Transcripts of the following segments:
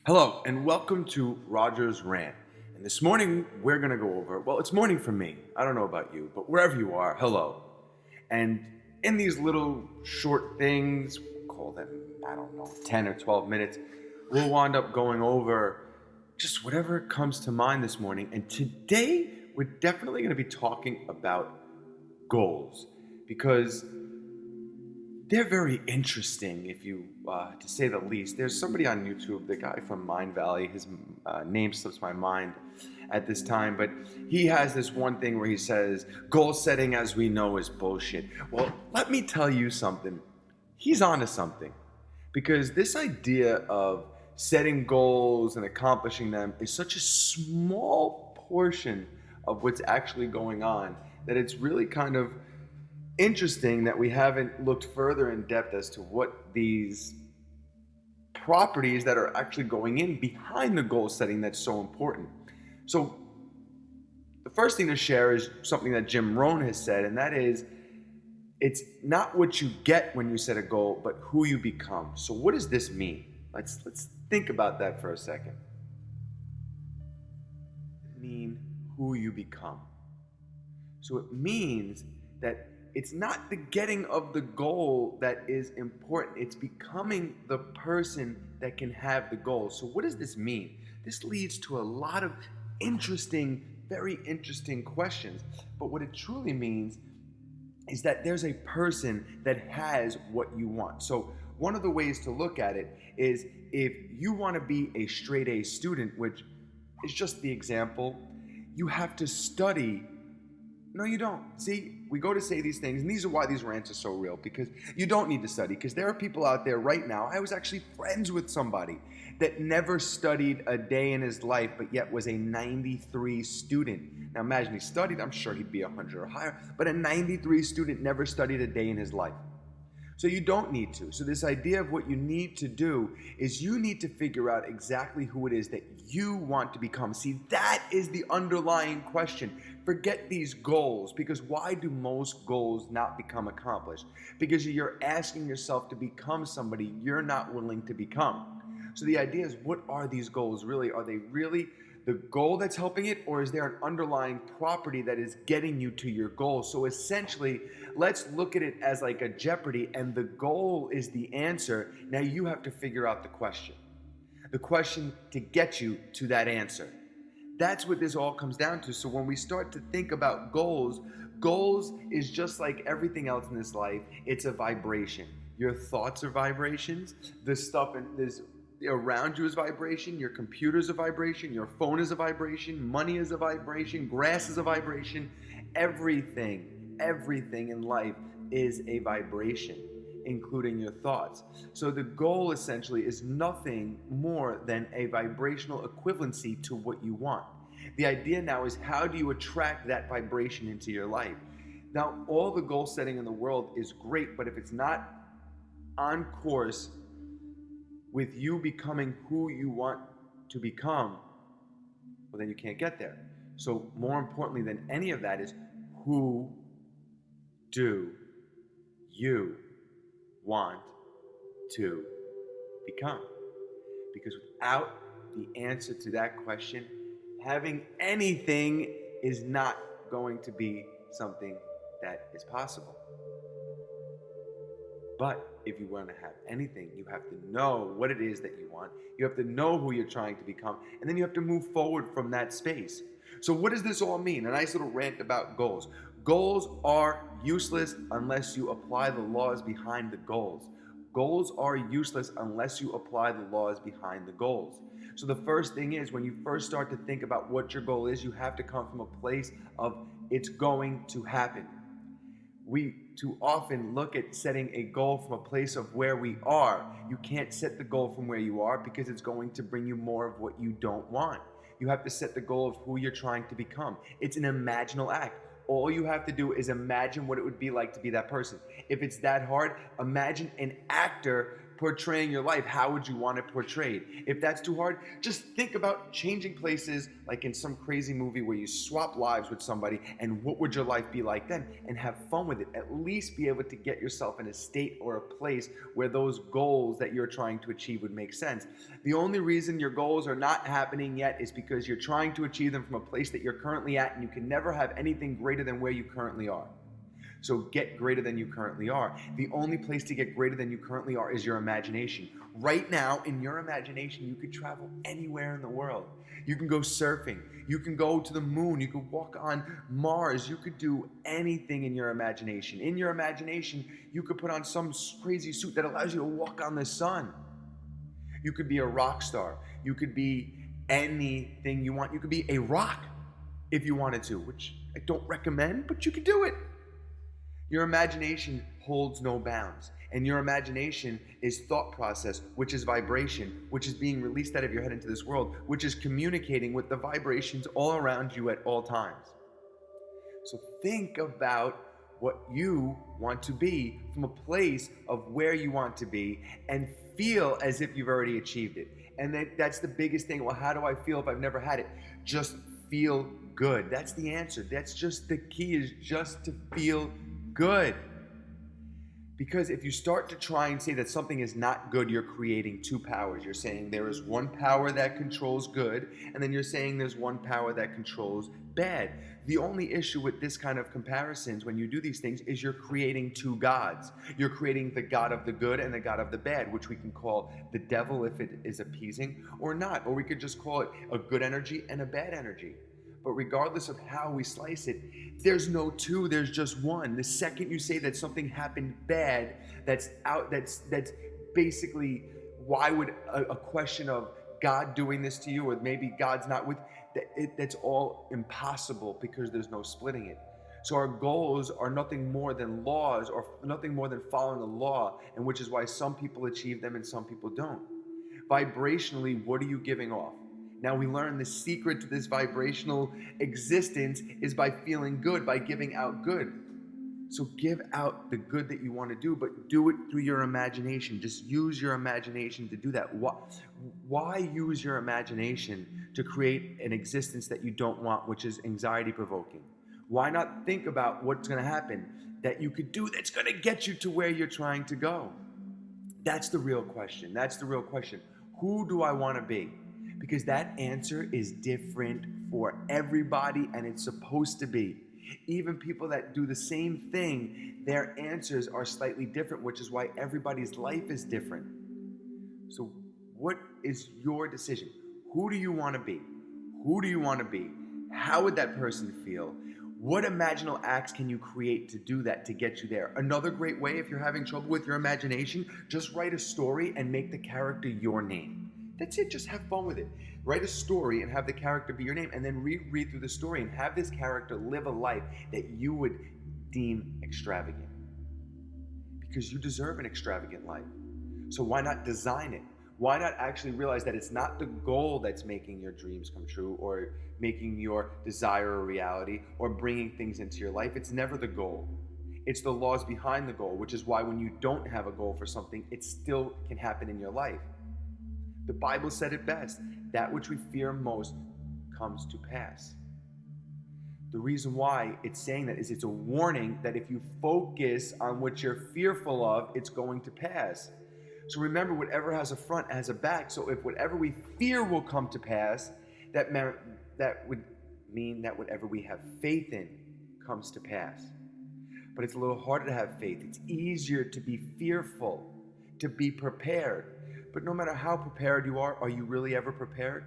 Hello, and welcome to Roger's Rant. And this morning, we're going to go over, well, it's morning for me. I don't know about you, but wherever you are, hello. And in these little short things, call them, I don't know, 10 or 12 minutes, we'll wind up going over just whatever comes to mind this morning. And today, we're definitely going to be talking about goals because they're very interesting, if you, to say the least. There's somebody on YouTube, the guy from Mind Valley. His name slips my mind at this time, but he has this one thing where he says, "Goal setting, as we know, is bullshit." Well, let me tell you something. He's onto something, because this idea of setting goals and accomplishing them is such a small portion of what's actually going on that it's really kind of interesting that we haven't looked further in depth as to what these properties that are actually going in behind the goal setting that's so important. So the first thing to share is something that Jim Rohn has said, and that is, it's not what you get when you set a goal, but who you become. So what does this mean? Let's think about that for a second. It means who you become. So it means that it's not the getting of the goal that is important. It's becoming the person that can have the goal. So what does this mean? This leads to a lot of very interesting questions. But what it truly means is that there's a person that has what you want. So one of the ways to look at it is, if you want to be a straight A student, which is just the example, you have to study. No, you don't. See, we go to say these things, and these are why these rants are so real, because you don't need to study, because there are people out there right now. I was actually friends with somebody that never studied a day in his life, but yet was a 93 student. Now imagine he studied, I'm sure he'd be 100 or higher, but a 93 student never studied a day in his life. So you don't need to. So this idea of what you need to do is you need to figure out exactly who it is that you want to become. See, that is the underlying question. Forget these goals, because why do most goals not become accomplished? Because you're asking yourself to become somebody you're not willing to become. So the idea is, what are these goals really? Are they really the goal that's helping it, or is there an underlying property that is getting you to your goal? So essentially, let's look at it as like a Jeopardy, and the goal is the answer. Now you have to figure out the question to get you to that answer. That's what this all comes down to. So when we start to think about goals is just like everything else in this life. It's a vibration. Your thoughts are vibrations. The stuff around you is vibration. Your computer is a vibration. Your phone is a vibration. Money is a vibration. Grass is a vibration. Everything in life is a vibration, including your thoughts. So the goal essentially is nothing more than a vibrational equivalency to what you want. The idea now is, how do you attract that vibration into your life? Now, all the goal setting in the world is great, but if it's not on course with you becoming who you want to become, well, then you can't get there. So more importantly than any of that is, who do you want to become? Because without the answer to that question, having anything is not going to be something that is possible. But if you want to have anything, you have to know what it is that you want. You have to know who you're trying to become, and then you have to move forward from that space. So what does this all mean? A nice little rant about goals. Goals are useless unless you apply the laws behind the goals. Goals are useless unless you apply the laws behind the goals. So the first thing is, when you first start to think about what your goal is, you have to come from a place of, it's going to happen. We too often look at setting a goal from a place of where we are. You can't set the goal from where you are, because it's going to bring you more of what you don't want. You have to set the goal of who you're trying to become. It's an imaginal act. All you have to do is imagine what it would be like to be that person. If it's that hard, imagine an actor portraying your life, how would you want it portrayed? If that's too hard, just think about changing places, like in some crazy movie where you swap lives with somebody, and what would your life be like then? And have fun with it. At least be able to get yourself in a state or a place where those goals that you're trying to achieve would make sense. The only reason your goals are not happening yet is because you're trying to achieve them from a place that you're currently at, and you can never have anything greater than where you currently are. So get greater than you currently are. The only place to get greater than you currently are is your imagination. Right now, in your imagination, you could travel anywhere in the world. You can go surfing. You can go to the moon. You could walk on Mars. You could do anything in your imagination. In your imagination, you could put on some crazy suit that allows you to walk on the sun. You could be a rock star. You could be anything you want. You could be a rock if you wanted to, which I don't recommend, but you could do it. Your imagination holds no bounds. And your imagination is thought process, which is vibration, which is being released out of your head into this world, which is communicating with the vibrations all around you at all times. So think about what you want to be from a place of where you want to be, and feel as if you've already achieved it. And that's the biggest thing. Well, how do I feel if I've never had it? Just feel good. That's the answer. That's just the key, is just to feel good. Because if you start to try and say that something is not good, you're creating two powers. You're saying there is one power that controls good, and then you're saying there's one power that controls bad. The only issue with this kind of comparisons when you do these things is you're creating two gods. You're creating the God of the good and the God of the bad, which we can call the devil if it is appeasing or not. Or we could just call it a good energy and a bad energy. But regardless of how we slice it, there's no two, there's just one. The second you say that something happened bad, that's basically, why would a question of God doing this to you, or maybe God's not with, that's all impossible, because there's no splitting it. So our goals are nothing more than laws, or nothing more than following a law, and which is why some people achieve them and some people don't. Vibrationally, what are you giving off? Now we learn the secret to this vibrational existence is by feeling good, by giving out good. So give out the good that you want to do, but do it through your imagination. Just use your imagination to do that. Why use your imagination to create an existence that you don't want, which is anxiety provoking? Why not think about what's going to happen that you could do that's going to get you to where you're trying to go? That's the real question. That's the real question. Who do I want to be? Because that answer is different for everybody, and it's supposed to be. Even people that do the same thing, their answers are slightly different, which is why everybody's life is different. So what is your decision? Who do you want to be? Who do you want to be? How would that person feel? What imaginal acts can you create to do that, to get you there? Another great way, if you're having trouble with your imagination, just write a story and make the character your name. That's it, just have fun with it. Write a story and have the character be your name, and then read through the story and have this character live a life that you would deem extravagant. Because you deserve an extravagant life. So why not design it? Why not actually realize that it's not the goal that's making your dreams come true, or making your desire a reality, or bringing things into your life? It's never the goal. It's the laws behind the goal, which is why when you don't have a goal for something, it still can happen in your life. The Bible said it best, that which we fear most comes to pass. The reason why it's saying that is it's a warning that if you focus on what you're fearful of, it's going to pass. So remember, whatever has a front has a back. So if whatever we fear will come to pass, that would mean that whatever we have faith in comes to pass. But it's a little harder to have faith. It's easier to be fearful, to be prepared. But no matter how prepared you are you really ever prepared?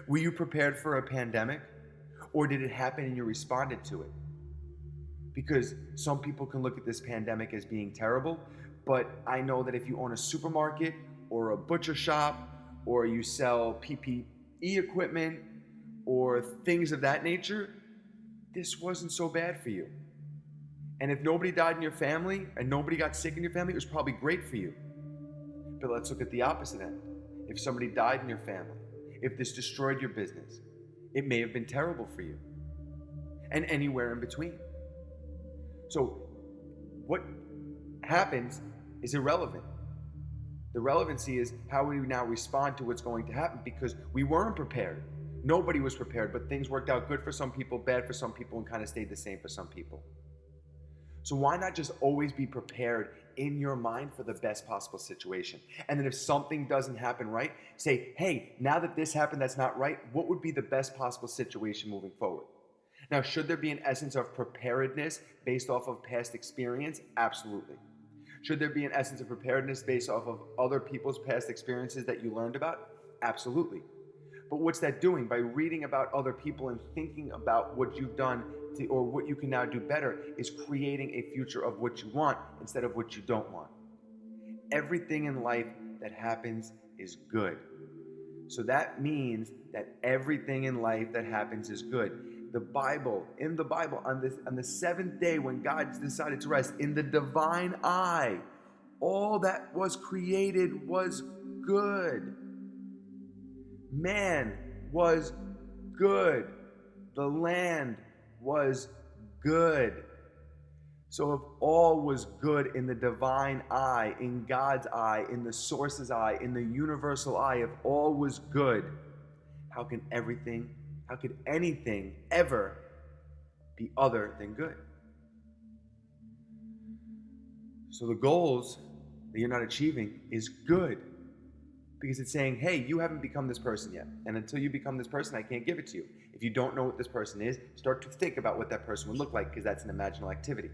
Were you prepared for a pandemic? Or did it happen and you responded to it? Because some people can look at this pandemic as being terrible, but I know that if you own a supermarket or a butcher shop, or you sell PPE equipment or things of that nature, this wasn't so bad for you. And if nobody died in your family and nobody got sick in your family, it was probably great for you. But let's look at the opposite end. If somebody died in your family, if this destroyed your business, it may have been terrible for you. And anywhere in between. So what happens is irrelevant. The relevancy is how we now respond to what's going to happen, because we weren't prepared. Nobody was prepared, but things worked out good for some people, bad for some people, and kind of stayed the same for some people. So why not just always be prepared in your mind for the best possible situation? And then if something doesn't happen right, say, hey, now that this happened that's not right, what would be the best possible situation moving forward? Now, should there be an essence of preparedness based off of past experience? Absolutely. Should there be an essence of preparedness based off of other people's past experiences that you learned about? Absolutely. But what's that doing? By reading about other people and thinking about what you've done or what you can now do better, is creating a future of what you want instead of what you don't want. Everything in life that happens is good. So that means that everything in life that happens is good. In the Bible, on the seventh day when God decided to rest, in the divine eye, all that was created was good. Man was good. The land was good. So if all was good in the divine eye, in God's eye, in the source's eye, in the universal eye, if all was good, how could anything ever be other than good? So the goals that you're not achieving is good, because it's saying, hey, you haven't become this person yet. And until you become this person, I can't give it to you. If you don't know what this person is, start to think about what that person would look like, because that's an imaginal activity.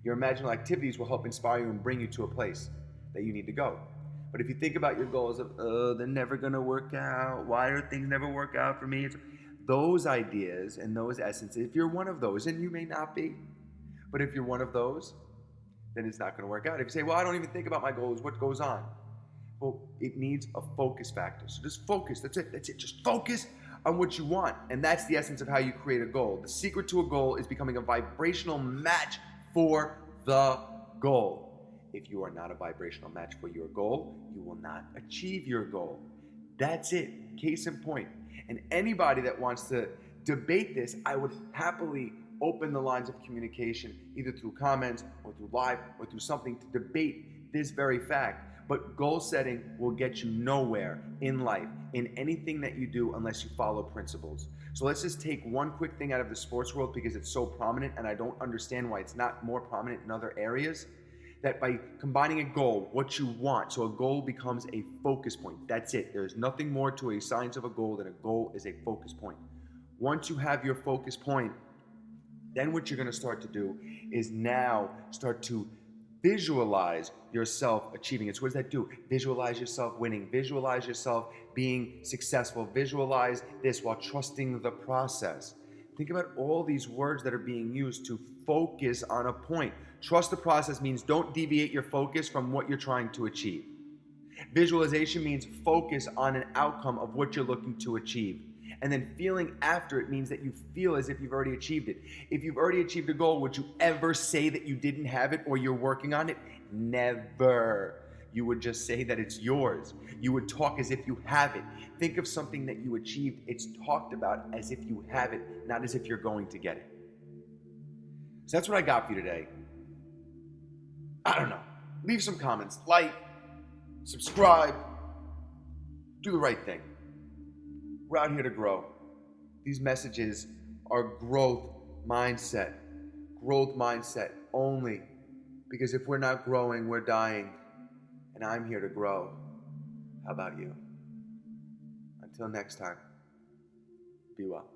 Your imaginal activities will help inspire you and bring you to a place that you need to go. But if you think about your goals of, they're never going to work out, why do things never work out for me? Those ideas and those essences, if you're one of those, and you may not be, but if you're one of those, then it's not going to work out. If you say, well, I don't even think about my goals, what goes on? Well, it needs a focus factor. So just focus. That's it. Just focus on what you want. And that's the essence of how you create a goal. The secret to a goal is becoming a vibrational match for the goal. If you are not a vibrational match for your goal, you will not achieve your goal. That's it. Case in point. And anybody that wants to debate this, I would happily open the lines of communication, either through comments or through live or through something, to debate this very fact. But goal setting will get you nowhere in life, in anything that you do, unless you follow principles. So let's just take one quick thing out of the sports world, because it's so prominent and I don't understand why it's not more prominent in other areas. That by combining a goal, what you want, so a goal becomes a focus point. That's it. There's nothing more to a science of a goal than a goal is a focus point. Once you have your focus point, then what you're going to start to do is now start to visualize yourself achieving it. So what does that do? Visualize yourself winning. Visualize yourself being successful. Visualize this while trusting the process. Think about all these words that are being used to focus on a point. Trust the process means don't deviate your focus from what you're trying to achieve. Visualization means focus on an outcome of what you're looking to achieve. And then feeling after it means that you feel as if you've already achieved it. If you've already achieved a goal, would you ever say that you didn't have it or you're working on it? Never. You would just say that it's yours. You would talk as if you have it. Think of something that you achieved. It's talked about as if you have it, not as if you're going to get it. So that's what I got for you today. I don't know. Leave some comments. Like, subscribe. Do the right thing. We're out here to grow. These messages are growth mindset. Growth mindset only. Because if we're not growing, we're dying. And I'm here to grow. How about you? Until next time, be well.